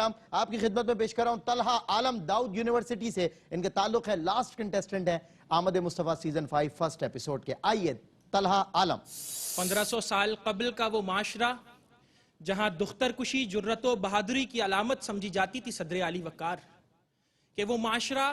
آپ کی خدمت میں پیش کر رہا ہوں طلحہ عالم داؤد یونیورسٹی سے. ان کا تعلق ہے لاسٹ کنٹیسٹنٹ ہے آمد مصطفیٰ سیزن 5 فرسٹ ایپیسوڈ کے. آئیے طلحہ عالم. 1500 سال قبل کا وہ معاشرہ جہاں دختر کشی جرت و بہادری کی علامت سمجھی جاتی تھی صدر علی وقار، کہ وہ معاشرہ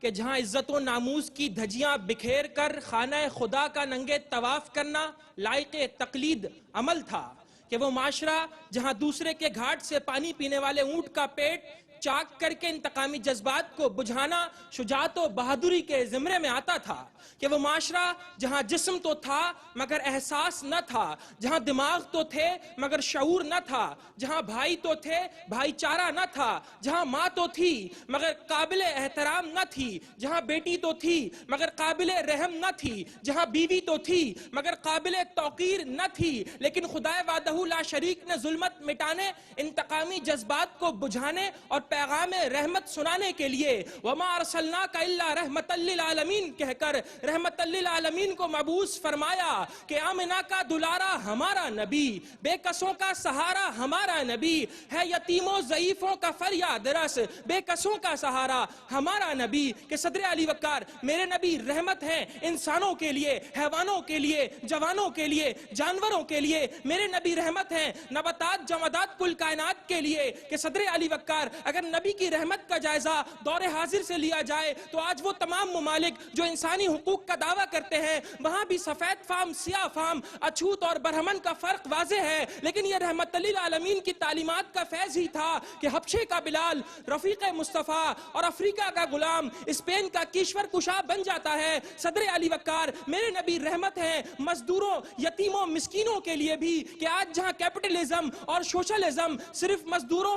کہ جہاں عزت و ناموس کی دھجیاں بکھیر کر خانہ خدا کا ننگے طواف کرنا لائق تقلید عمل تھا، کہ وہ معاشرہ جہاں دوسرے کے گھاٹ سے پانی پینے والے اونٹ کا پیٹ چاک کر کے انتقامی جذبات کو بجھانا شجاعت و بہادری کے زمرے میں آتا تھا، کہ وہ معاشرہ جہاں جسم تو تھا مگر احساس نہ تھا، جہاں دماغ تو تھے مگر شعور نہ تھا، جہاں بھائی تو تھے بھائی چارہ نہ تھا، جہاں ماں تو تھی مگر قابل احترام نہ تھی، جہاں بیٹی تو تھی مگر قابل رحم نہ تھی، جہاں بیوی تو تھی مگر قابل توقیر نہ تھی، لیکن خدا وحدہ لا شریک نے ظلمت مٹانے، انتقامی جذبات کو بجھانے اور پیغام رحمت سنانے کے لیے وما ارسلناک الا رحمت للعالمین کہہ کر رحمت للعالمین کو مبعوث فرمایا کہ آمنہ کا دلارا ہمارا نبی، بے کسوں کا سہارا ہمارا نبی ہے، یتیموں ضعیفوں کا فریاد رس، بے کسوں کا سہارا ہمارا نبی. کہ صدر علی وقار میرے نبی رحمت ہیں انسانوں کے لیے، حیوانوں کے لیے، جوانوں کے لیے، جانوروں کے لیے. میرے نبی رحمت ہیں نباتات جمادات کل کائنات کے لیے. کہ صدر علی وقار اگر نبی کی رحمت کا جائزہ دور حاضر سے لیا جائے تو آج وہ تمام ممالک جو انسانی حقوق کا دعویٰ کرتے ہیں وہاں بھی سفید فام سیاہ فام، اچھوت اور برہمن کا فرق واضح ہے، لیکن یہ رحمت للعالمین کی تعلیمات کا فیض ہی تھا کہ حبشے کا بلال رفیق مصطفیٰ اور افریقہ کا غلام اسپین کا کیشور کشا بن جاتا ہے. صدر علی وقار میرے نبی رحمت ہیں مزدوروں، یتیموں، مسکینوں کے لیے بھی. کہ آج جہاں کیپٹلزم اور سوشلزم صرف مزدوروں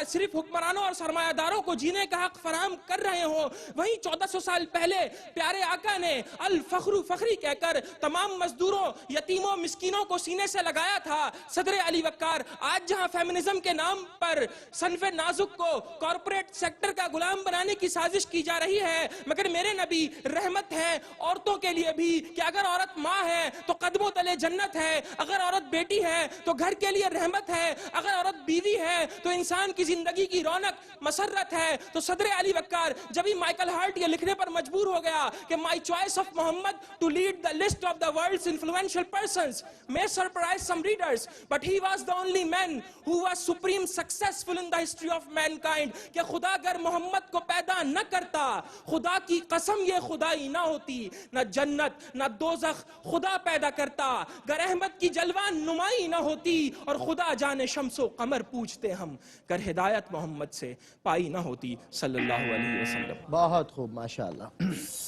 صرف حکمرانوں اور سرمایہ داروں کو جینے کا حق فراہم کر رہے ہوں، وہیں 1400 سال پہلے پیارے آقا نے الفخر فخری کہہ کر تمام مزدوروں، یتیموں، مسکینوں کو سینے سے لگایا تھا. صدر علی وقار آج جہاں فیمنزم کے نام پر صنف نازک کو کارپوریٹ سیکٹر کا غلام بنانے کی سازش کی جا رہی ہے، مگر میرے نبی رحمت ہے عورتوں کے لیے بھی. کہ اگر عورت ماں ہے تو قدموں تلے جنت ہے، اگر عورت بیٹی ہے تو گھر کے لیے رحمت ہے، اگر عورت بیوی ہے تو انسان کی زندگی کی رونق مسرت ہے. تو صدر علی وقار جب ہی مائیکل ہارٹ یہ لکھنے پر مجبور ہو گیا کہ my choice of Muhammad to lead the list of the world's influential persons may surprise some readers, but he was the only man who was supreme successful in the history of mankind. کہ خدا اگر محمد کو پیدا نہ کرتا، خدا کی قسم یہ خدائی نہ ہوتی، نہ جنت نہ دوزخ خدا پیدا کرتا، گر احمد کی جلوان نمائی نہ ہوتی، اور خدا جانے شمس و قمر پوچھتے ہم گر ہدایت محمد سے پائی نہ ہوتی صلی اللہ علیہ وسلم. بہت خوب ماشاءاللہ.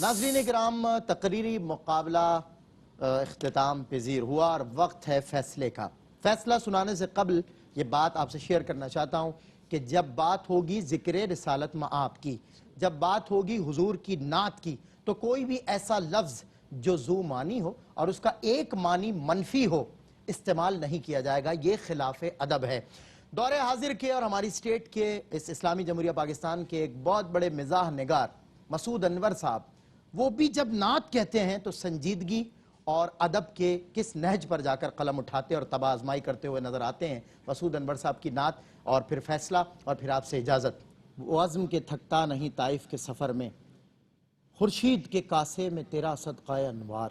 ناظرین کرام تقریری مقابلہ اختتام پذیر ہوا اور وقت ہے فیصلے کا. فیصلہ سنانے سے قبل یہ بات آپ سے شیئر کرنا چاہتا ہوں کہ جب بات ہوگی ذکر رسالت مآب کی، جب بات ہوگی حضور کی نعت کی، تو کوئی بھی ایسا لفظ جو ذو معنی ہو اور اس کا ایک معنی منفی ہو استعمال نہیں کیا جائے گا. یہ خلاف ادب ہے. دور حاضر کے اور ہماری سٹیٹ کے اس اسلامی جمہوریہ پاکستان کے ایک بہت بڑے مزاح نگار مسعود انور صاحب، وہ بھی جب نعت کہتے ہیں تو سنجیدگی اور ادب کے کس نہج پر جا کر قلم اٹھاتے اور طبع آزمائی کرتے ہوئے نظر آتے ہیں. مسعود انور صاحب کی نعت اور پھر فیصلہ اور پھر آپ سے اجازت. وہ عزم کے تھکتا نہیں طائف کے سفر میں، خورشید کے کاسے میں تیرا صدقہ انوار،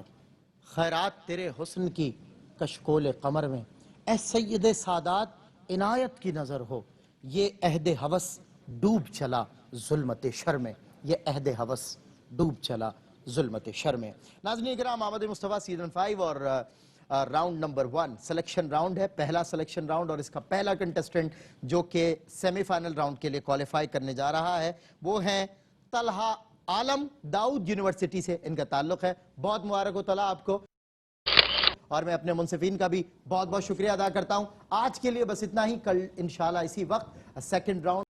خیرات تیرے حسن کی کشکول قمر میں، اے سید سادات عنایت کی نظر ہو، یہ عہد ہوس ڈوب چلا ظلمت شر میں، یہ عہد ہوس ڈوب چلا ظلمت شر میں. ناظرین کرام آمد مصطفیٰ سیزن 5 اور راؤنڈ نمبر 1 سلیکشن راؤنڈ ہے، پہلا سلیکشن راؤنڈ، اور اس کا پہلا کنٹیسٹنٹ جو کہ سیمی فائنل راؤنڈ کے لیے کوالیفائی کرنے جا رہا ہے وہ ہیں طلحہ عالم داؤد یونیورسٹی سے ان کا تعلق ہے. بہت مبارک ہو طلحہ آپ کو، اور میں اپنے منصفین کا بھی بہت بہت شکریہ ادا کرتا ہوں. آج کے لیے بس اتنا ہی. کل انشاءاللہ اسی وقت سیکنڈ راؤنڈ